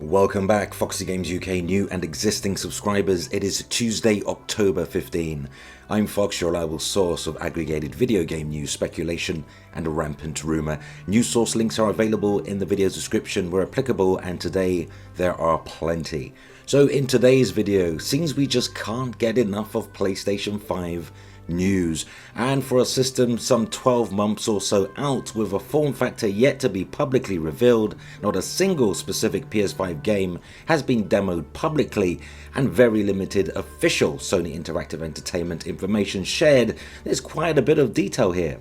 Welcome back, Foxy Games UK new and existing subscribers. It is Tuesday, October 15. I'm Fox, your reliable source of aggregated video game news, speculation, and rampant rumour. News source links are available in the video's description where applicable, and today there are plenty. So in today's video, seems we just can't get enough of PlayStation 5 news, and for a system some 12 months or so out with a form factor yet to be publicly revealed, not a single specific PS5 game has been demoed publicly, and very limited official Sony Interactive Entertainment information shared, there's quite a bit of detail here.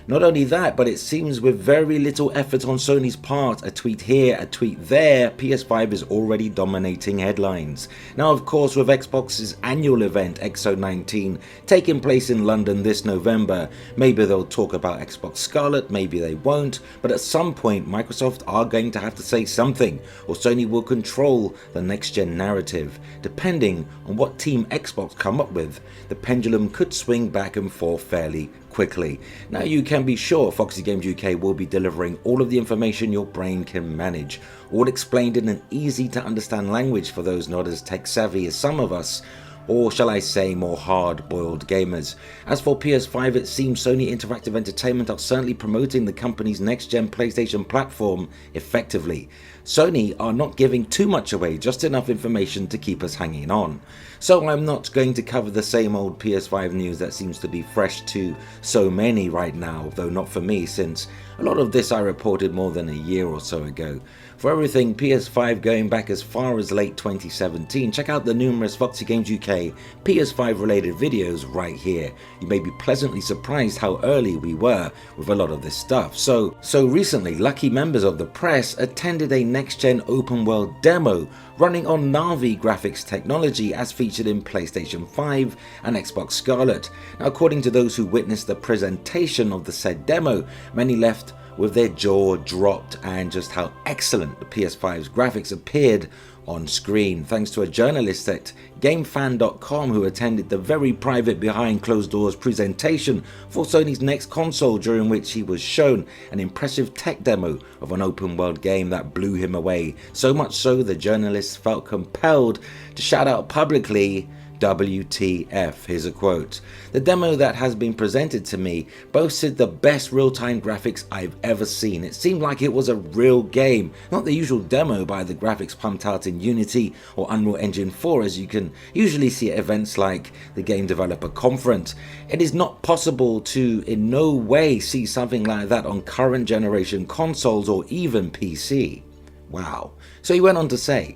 Not only that, but it seems with very little effort on Sony's part, a tweet here, a tweet there, PS5 is already dominating headlines. Now of course, with Xbox's annual event XO19 taking place in London this November, maybe they'll talk about Xbox Scarlet, maybe they won't, but at some point Microsoft are going to have to say something, or Sony will control the next gen narrative. Depending on what Team Xbox come up with, the pendulum could swing back and forth fairly quickly. Now you can be sure Foxy Games UK will be delivering all of the information your brain can manage, all explained in an easy to understand language for those not as tech savvy as some of us, or shall I say more hard-boiled gamers. As for PS5, it seems Sony Interactive Entertainment are certainly promoting the company's next-gen PlayStation platform effectively. Sony are not giving too much away, just enough information to keep us hanging on. So I'm not going to cover the same old PS5 news that seems to be fresh to so many right now, though not for me, since a lot of this I reported more than a year or so ago. For everything PS5 going back as far as late 2017, check out the numerous Foxy Games UK PS5 related videos right here. You may be pleasantly surprised how early we were with a lot of this stuff. So recently, lucky members of the press attended a next-gen open world demo running on Navi graphics technology as featured in PlayStation 5 and Xbox Scarlet. Now, according to those who witnessed the presentation of the said demo, many left with their jaw dropped and just how excellent the PS5's graphics appeared on screen, thanks to a journalist at GameFan.com who attended the very private behind closed doors presentation for Sony's next console, during which he was shown an impressive tech demo of an open world game that blew him away, so much so the journalist felt compelled to shout out publicly, WTF, here's a quote. The demo that has been presented to me boasted the best real-time graphics I've ever seen. It seemed like it was a real game, not the usual demo by the graphics pumped out in Unity or Unreal Engine 4 as you can usually see at events like the Game Developer Conference. It is not possible to in no way see something like that on current generation consoles or even PC. Wow. So he went on to say,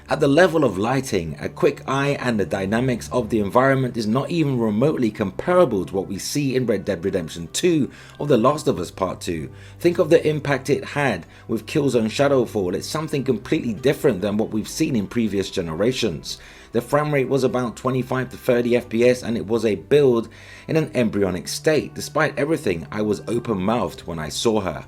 at the level of lighting, a quick eye and the dynamics of the environment is not even remotely comparable to what we see in Red Dead Redemption 2 or The Last of Us Part 2. Think of the impact it had with Killzone Shadowfall. It's something completely different than what we've seen in previous generations. The frame rate was about 25 to 30 FPS and it was a build in an embryonic state. Despite everything, I was open-mouthed when I saw her.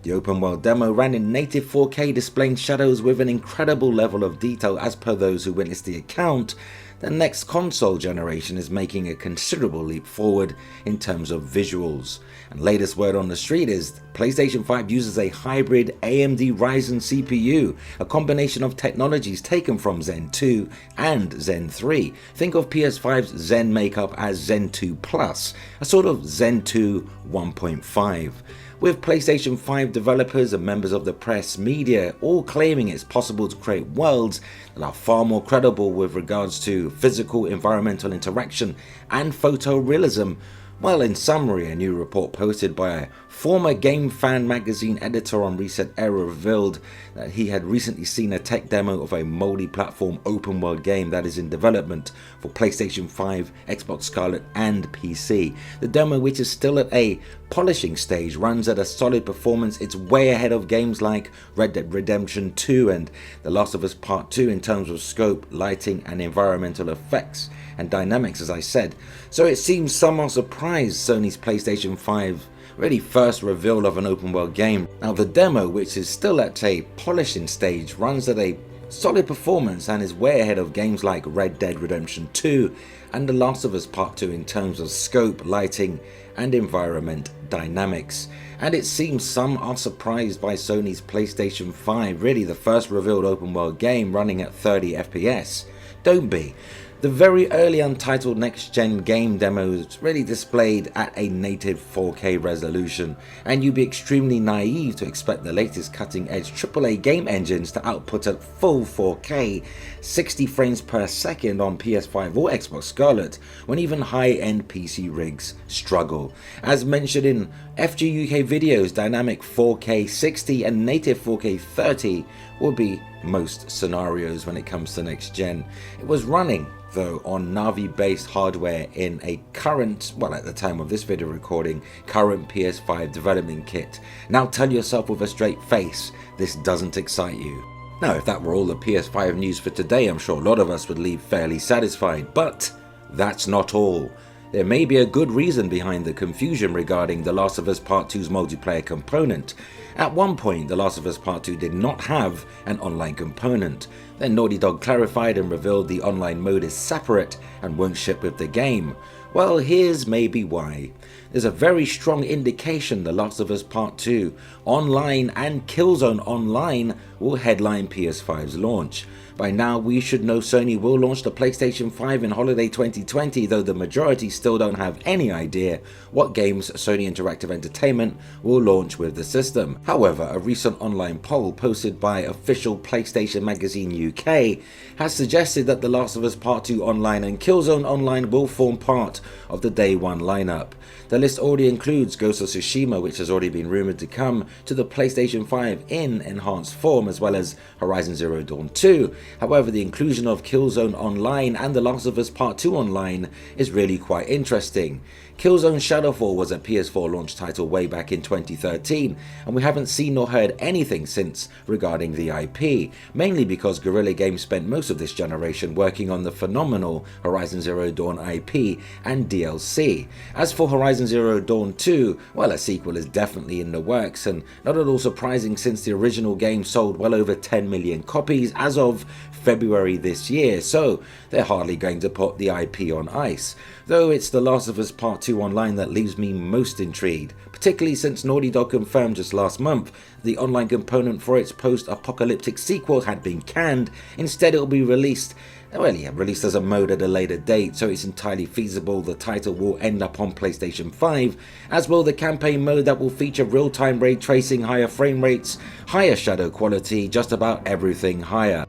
The open world demo ran in native 4K, displaying shadows with an incredible level of detail. As per those who witnessed the account, the next console generation is making a considerable leap forward in terms of visuals. And latest word on the street is PlayStation 5 uses a hybrid AMD Ryzen CPU, a combination of technologies taken from Zen 2 and Zen 3. Think of PS5's Zen makeup as Zen 2 Plus, a sort of Zen 2 1.5. With PlayStation 5 developers and members of the press media all claiming it's possible to create worlds that are far more credible with regards to physical environmental interaction and photorealism. Well, in summary, a new report posted by a former Game Fan magazine editor on Reset Era revealed that he had recently seen a tech demo of a multi-platform open world game that is in development for PlayStation 5, Xbox Scarlet and PC. The demo, which is still at a polishing stage, runs at a solid performance. It's way ahead of games like Red Dead Redemption 2 and The Last of Us Part 2 in terms of scope, lighting and environmental effects and dynamics, as I said. So it seems some are surprised Sony's PlayStation 5 really first reveal of an open world game. Now the demo, which is still at a polishing stage, runs at a solid performance and is way ahead of games like Red Dead Redemption 2 and The Last of Us Part 2 in terms of scope, lighting and environment dynamics. And it seems some are surprised by Sony's PlayStation 5, really the first revealed open world game running at 30 FPS. Don't be. The very early untitled next-gen game demos really displayed at a native 4K resolution, and you'd be extremely naive to expect the latest cutting-edge AAA game engines to output at full 4K, 60 frames per second on PS5 or Xbox Scarlet, when even high-end PC rigs struggle. As mentioned in FG UK videos, dynamic 4K 60 and native 4K 30 will be most scenarios when it comes to next gen. It was running though on Navi based hardware in a current, well at the time of this video recording, current PS5 development kit. Now tell yourself with a straight face, this doesn't excite you. Now if that were all the PS5 news for today, I'm sure a lot of us would leave fairly satisfied, but that's not all. There may be a good reason behind the confusion regarding The Last of Us Part 2's multiplayer component. At one point, The Last of Us Part 2 did not have an online component. Then Naughty Dog clarified and revealed the online mode is separate and won't ship with the game. Well, here's maybe why. There's a very strong indication The Last of Us Part 2 online and Killzone online will headline PS5's launch. By now we should know Sony will launch the PlayStation 5 in holiday 2020, though the majority still don't have any idea what games Sony Interactive Entertainment will launch with the system. However, a recent online poll posted by official PlayStation Magazine UK has suggested that The Last of Us Part 2 online and Killzone online will form part of the day one lineup. The list already includes Ghost of Tsushima, which has already been rumored to come to the PlayStation 5 in enhanced form, as well as Horizon Zero Dawn 2. However, the inclusion of Killzone Online and The Last of Us Part 2 Online is really quite interesting. Killzone Shadowfall was a PS4 launch title way back in 2013, and we haven't seen nor heard anything since regarding the IP, mainly because Guerrilla Games spent most of this generation working on the phenomenal Horizon Zero Dawn IP and DLC. As for Horizon Zero Dawn 2, well, a sequel is definitely in the works, and not at all surprising since the original game sold well over 10 million copies as of February this year, so they're hardly going to put the IP on ice. Though it's The Last of Us Part 2 Online that leaves me most intrigued, particularly since Naughty Dog confirmed just last month the online component for its post-apocalyptic sequel had been canned. Instead it will be released as a mode at a later date, so it's entirely feasible the title will end up on PlayStation 5, as will the campaign mode that will feature real-time ray tracing, higher frame rates, higher shadow quality, just about everything higher.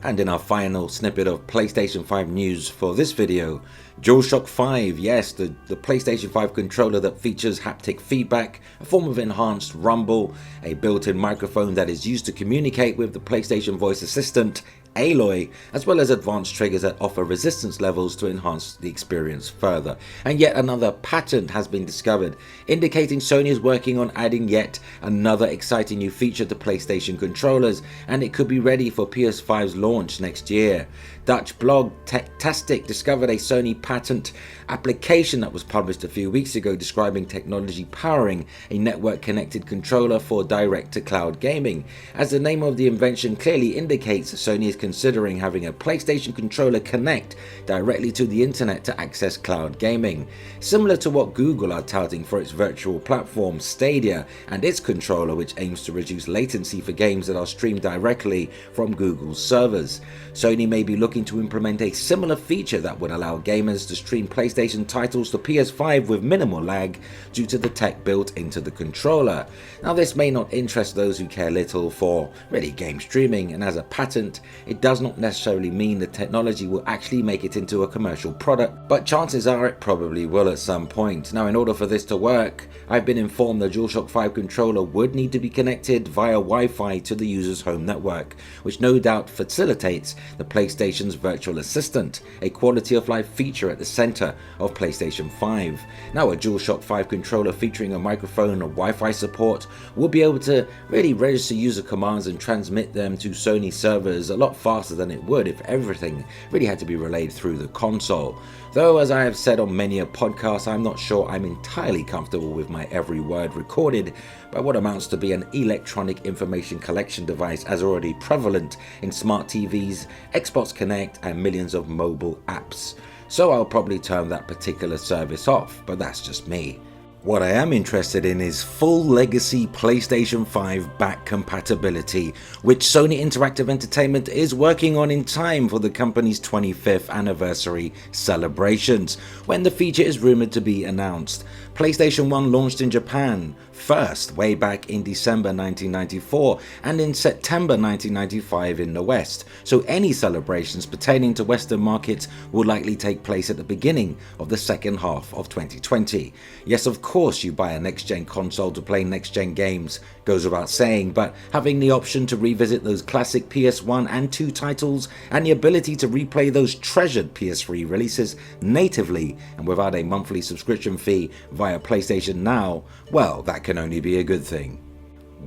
And in our final snippet of PlayStation 5 news for this video, DualShock 5, yes, the PlayStation 5 controller that features haptic feedback, a form of enhanced rumble, a built-in microphone that is used to communicate with the PlayStation voice assistant, Aloy, as well as advanced triggers that offer resistance levels to enhance the experience further. And yet another patent has been discovered, indicating Sony is working on adding yet another exciting new feature to PlayStation controllers, and it could be ready for PS5's launch next year. Dutch blog Techtastic discovered a Sony patent application that was published a few weeks ago describing technology powering a network-connected controller for direct-to-cloud gaming. As the name of the invention clearly indicates, Sony is considering having a PlayStation controller connect directly to the internet to access cloud gaming, similar to what Google are touting for its virtual platform Stadia and its controller, which aims to reduce latency for games that are streamed directly from Google's servers. Sony may be looking to implement a similar feature that would allow gamers to stream PlayStation titles to PS5 with minimal lag due to the tech built into the controller. Now this may not interest those who care little for really game streaming, and as a patent it does not necessarily mean the technology will actually make it into a commercial product, but chances are it probably will at some point. Now in order for this to work, I've been informed the DualShock 5 controller would need to be connected via Wi-Fi to the user's home network, which no doubt facilitates the PlayStation's virtual assistant, a quality of life feature at the center of PlayStation 5. Now a DualShock 5 controller featuring a microphone and Wi-Fi support will be able to really register user commands and transmit them to Sony servers a lot faster than it would if everything really had to be relayed through the console. Though, as I have said on many a podcast, I'm not sure I'm entirely comfortable with my every word recorded by what amounts to be an electronic information collection device as already prevalent in smart TVs, Xbox Connect, and millions of mobile apps. So I'll probably turn that particular service off, but that's just me. What I am interested in is full legacy PlayStation 5 back compatibility, which Sony Interactive Entertainment is working on in time for the company's 25th anniversary celebrations, when the feature is rumored to be announced. PlayStation 1 launched in Japan first way back in December 1994 and in September 1995 in the West, so any celebrations pertaining to Western markets will likely take place at the beginning of the second half of 2020. Yes, of course you buy a next-gen console to play next-gen games, goes without saying, but having the option to revisit those classic PS1 and 2 titles and the ability to replay those treasured PS3 releases natively and without a monthly subscription fee via PlayStation Now, well, that can only be a good thing.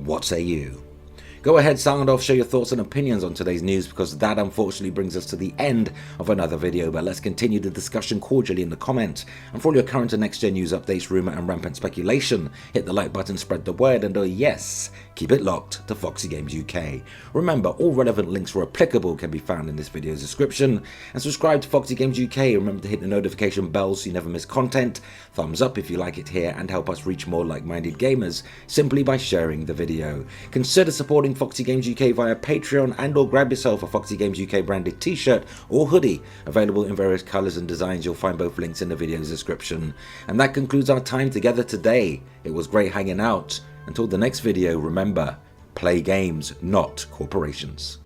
What say you? Go ahead, sound off, share your thoughts and opinions on today's news, because that unfortunately brings us to the end of another video, but let's continue the discussion cordially in the comments. And for all your current and next gen news updates, rumour and rampant speculation, hit the like button, spread the word, and yes, keep it locked to Foxy Games UK. Remember, all relevant links where applicable can be found in this video's description, and subscribe to Foxy Games UK. Remember to hit the notification bell so you never miss content. Thumbs up if you like it here, and help us reach more like-minded gamers simply by sharing the video. Consider supporting Foxy Games UK via Patreon, and or grab yourself a Foxy Games UK branded t-shirt or hoodie, available in various colours and designs. You'll find both links in the video's description. And that concludes our time together today. It was great hanging out. Until the next video, remember, play games, not corporations.